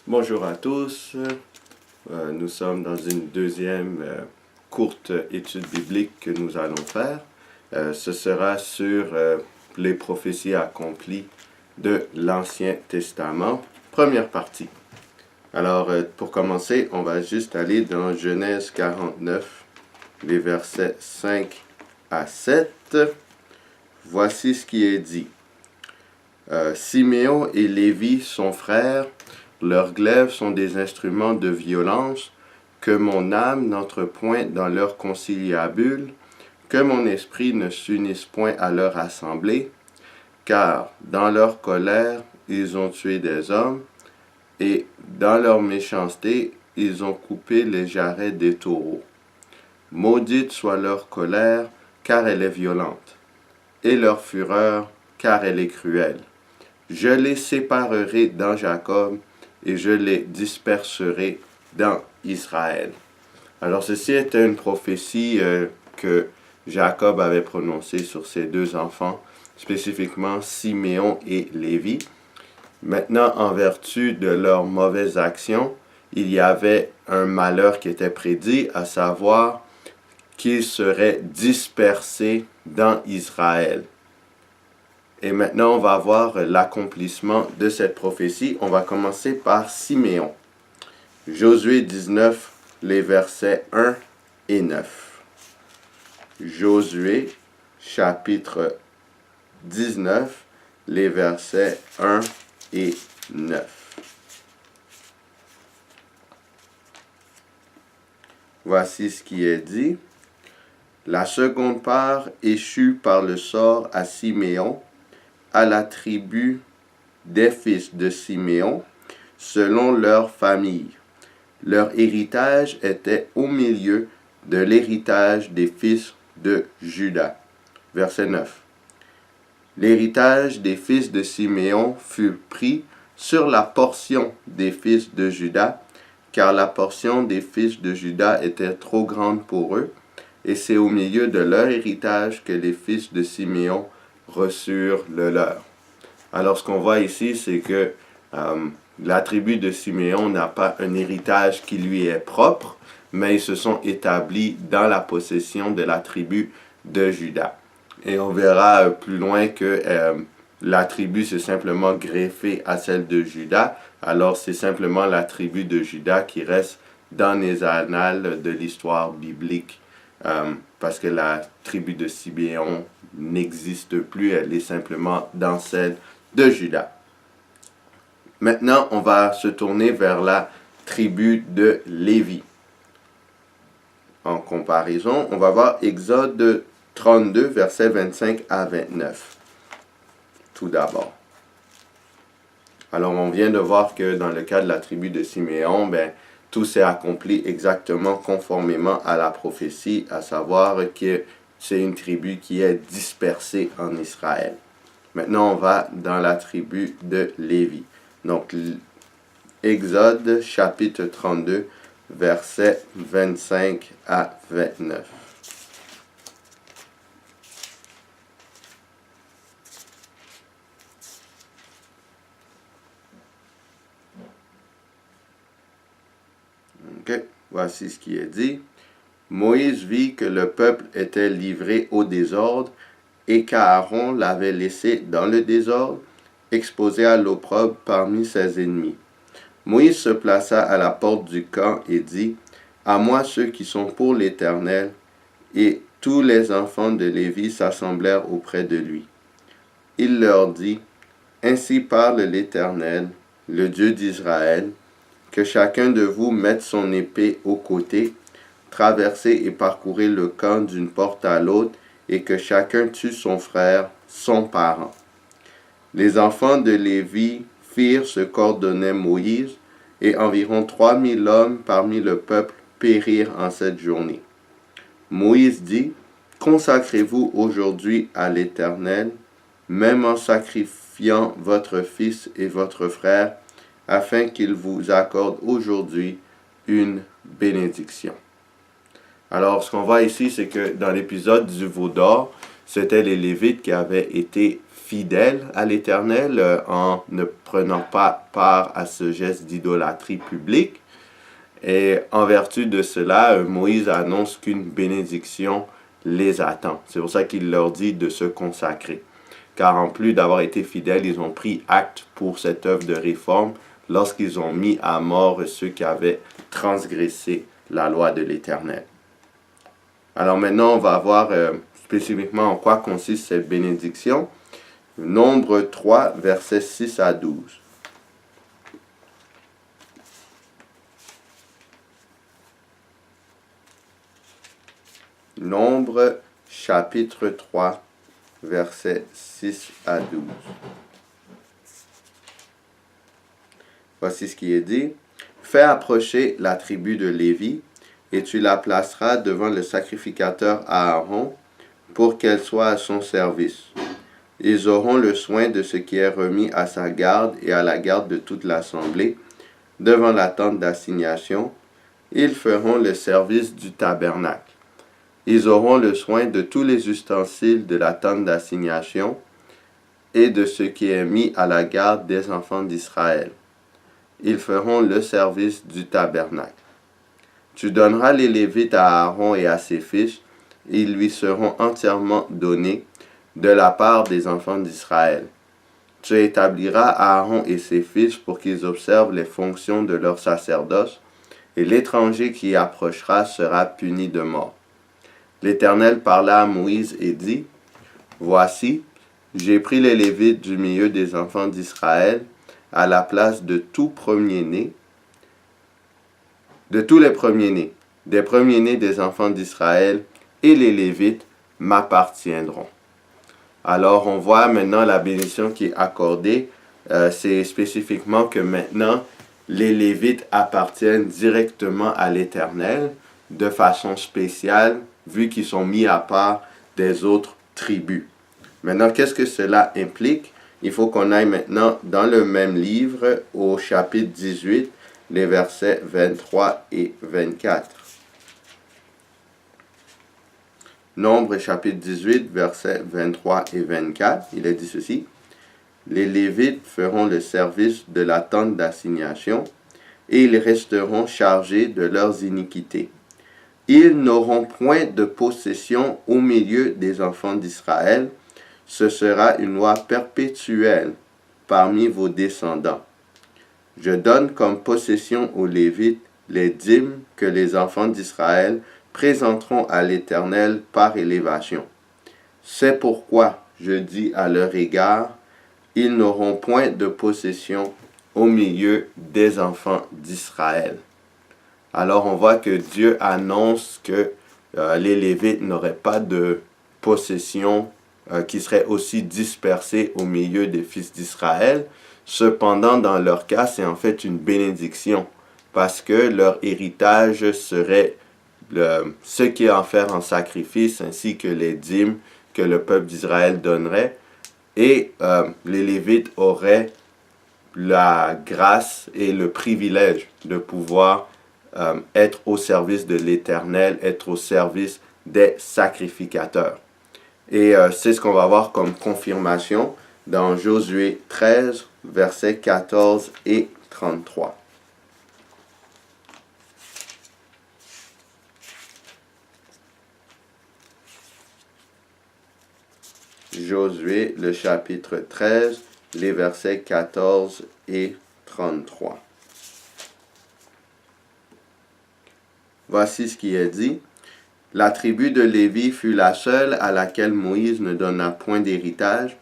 Bonjour à tous. Nous sommes dans une deuxième courte étude biblique que nous allons faire. Ce sera sur les prophéties accomplies de l'Ancien Testament, première partie. Alors, pour commencer, on va juste aller dans Genèse 49, les versets 5 à 7. Voici ce qui est dit. Siméon et Lévi sont frères. Leurs glaives sont des instruments de violence, que mon âme n'entre point dans leur conciliabule, que mon esprit ne s'unisse point à leur assemblée, car dans leur colère ils ont tué des hommes, et dans leur méchanceté ils ont coupé les jarrets des taureaux. Maudite soit leur colère, car elle est violente, et leur fureur, car elle est cruelle. Je les séparerai dans Jacob, et je les disperserai dans Israël. Alors ceci était une prophétie que Jacob avait prononcée sur ses deux enfants, spécifiquement Siméon et Lévi. Maintenant, en vertu de leurs mauvaises actions, il y avait un malheur qui était prédit, à savoir qu'ils seraient dispersés dans Israël. Et maintenant, on va voir l'accomplissement de cette prophétie. On va commencer par Siméon. Josué 19, les versets 1 et 9. Josué, chapitre 19, les versets 1 et 9. Voici ce qui est dit. La seconde part échut par le sort à Siméon, à la tribu des fils de Siméon, selon leur famille. Leur héritage était au milieu de l'héritage des fils de Juda. Verset 9. L'héritage des fils de Siméon fut pris sur la portion des fils de Juda, car la portion des fils de Juda était trop grande pour eux, et c'est au milieu de leur héritage que les fils de Siméon reçurent le leur. Alors, ce qu'on voit ici, c'est que la tribu de Siméon n'a pas un héritage qui lui est propre, mais ils se sont établis dans la possession de la tribu de Juda. Et on verra plus loin que la tribu s'est simplement greffée à celle de Juda. Alors, c'est simplement la tribu de Juda qui reste dans les annales de l'histoire biblique, parce que la tribu de Siméon n'existe plus, elle est simplement dans celle de Juda. Maintenant, on va se tourner vers la tribu de Lévi. En comparaison, on va voir Exode 32, versets 25 à 29. Tout d'abord. Alors, on vient de voir que dans le cas de la tribu de Siméon, tout s'est accompli exactement conformément à la prophétie, à savoir que c'est une tribu qui est dispersée en Israël. Maintenant, on va dans la tribu de Lévi. Donc, Exode chapitre 32, versets 25 à 29. Ok, voici ce qui est dit. Moïse vit que le peuple était livré au désordre et qu'Aaron l'avait laissé dans le désordre, exposé à l'opprobre parmi ses ennemis. Moïse se plaça à la porte du camp et dit, « À moi ceux qui sont pour l'Éternel. » Et tous les enfants de Lévi s'assemblèrent auprès de lui. Il leur dit, « Ainsi parle l'Éternel, le Dieu d'Israël, que chacun de vous mette son épée au côté, traversez et parcourez le camp d'une porte à l'autre, et que chacun tue son frère, son parent. » Les enfants de Lévi firent ce qu'ordonnait Moïse, et environ 3000 hommes parmi le peuple périrent en cette journée. Moïse dit, « Consacrez-vous aujourd'hui à l'Éternel, même en sacrifiant votre fils et votre frère, afin qu'il vous accorde aujourd'hui une bénédiction. » Alors, ce qu'on voit ici, c'est que dans l'épisode du veau d'or, c'était les Lévites qui avaient été fidèles à l'Éternel en ne prenant pas part à ce geste d'idolâtrie publique. Et en vertu de cela, Moïse annonce qu'une bénédiction les attend. C'est pour ça qu'il leur dit de se consacrer. Car en plus d'avoir été fidèles, ils ont pris acte pour cette œuvre de réforme lorsqu'ils ont mis à mort ceux qui avaient transgressé la loi de l'Éternel. Alors maintenant, on va voir spécifiquement en quoi consiste cette bénédiction. Nombre 3, versets 6 à 12. Nombre, chapitre 3, versets 6 à 12. Voici ce qui est dit. « Fais approcher la tribu de Lévi, et tu la placeras devant le sacrificateur Aaron, pour qu'elle soit à son service. Ils auront le soin de ce qui est remis à sa garde et à la garde de toute l'assemblée, devant la tente d'assignation. Ils feront le service du tabernacle. Ils auront le soin de tous les ustensiles de la tente d'assignation et de ce qui est mis à la garde des enfants d'Israël. Ils feront le service du tabernacle. Tu donneras les Lévites à Aaron et à ses fils, et ils lui seront entièrement donnés de la part des enfants d'Israël. Tu établiras Aaron et ses fils pour qu'ils observent les fonctions de leur sacerdoce, et l'étranger qui y approchera sera puni de mort. L'Éternel parla à Moïse et dit, « Voici, j'ai pris les Lévites du milieu des enfants d'Israël à la place de tout premier-né, de tous les premiers-nés, des premiers-nés des enfants d'Israël, et les Lévites m'appartiendront. » Alors on voit maintenant la bénédiction qui est accordée, c'est spécifiquement que maintenant les Lévites appartiennent directement à l'Éternel de façon spéciale, vu qu'ils sont mis à part des autres tribus. Maintenant, qu'est-ce que cela implique? Il faut qu'on aille maintenant dans le même livre, au chapitre 18, les versets 23 et 24. Nombre, chapitre 18, versets 23 et 24, il est dit ceci. « Les Lévites feront le service de la tente d'assignation, et ils resteront chargés de leurs iniquités. Ils n'auront point de possession au milieu des enfants d'Israël. Ce sera une loi perpétuelle parmi vos descendants. Je donne comme possession aux Lévites les dîmes que les enfants d'Israël présenteront à l'Éternel par élévation. C'est pourquoi je dis à leur égard, ils n'auront point de possession au milieu des enfants d'Israël. » Alors on voit que Dieu annonce que les Lévites n'auraient pas de possession qui serait aussi dispersée au milieu des fils d'Israël. Cependant, dans leur cas, c'est en fait une bénédiction parce que leur héritage serait ce qui est offert en sacrifice ainsi que les dîmes que le peuple d'Israël donnerait. Et les Lévites auraient la grâce et le privilège de pouvoir être au service de l'Éternel, être au service des sacrificateurs. Et c'est ce qu'on va voir comme confirmation dans Josué 13, versets 14 et 33. Josué, le chapitre 13, les versets 14 et 33. Voici ce qui est dit. La tribu de Lévi fut la seule à laquelle Moïse ne donna point d'héritage.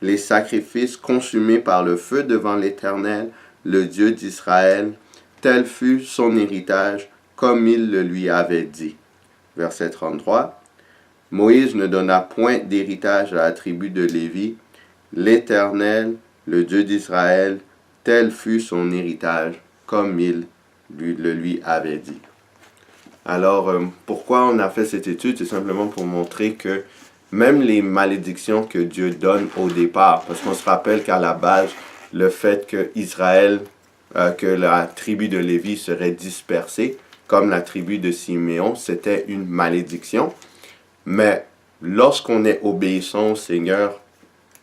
Les sacrifices consumés par le feu devant l'Éternel, le Dieu d'Israël, tel fut son héritage, comme il le lui avait dit. Verset 33. Moïse ne donna point d'héritage à la tribu de Lévi. L'Éternel, le Dieu d'Israël, tel fut son héritage, comme il le lui avait dit. Alors, pourquoi on a fait cette étude? C'est simplement pour montrer que même les malédictions que Dieu donne au départ, parce qu'on se rappelle qu'à la base, le fait que Israël, que la tribu de Lévi serait dispersée, comme la tribu de Siméon, c'était une malédiction. Mais lorsqu'on est obéissant au Seigneur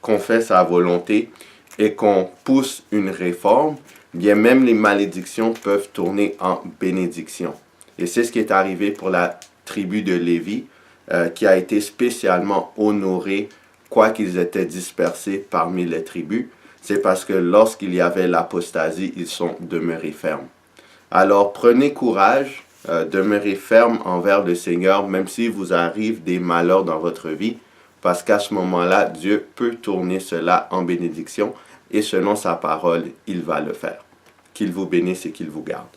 qu'on fait sa volonté et qu'on pousse une réforme, bien même les malédictions peuvent tourner en bénédiction. Et c'est ce qui est arrivé pour la tribu de Lévi, qui a été spécialement honorée, quoiqu'ils étaient dispersés parmi les tribus. C'est parce que lorsqu'il y avait l'apostasie, ils sont demeurés fermes. Alors prenez courage, demeurez ferme envers le Seigneur, même s'il vous arrive des malheurs dans votre vie, parce qu'à ce moment-là, Dieu peut tourner cela en bénédiction, et selon sa parole, il va le faire. Qu'il vous bénisse et qu'il vous garde.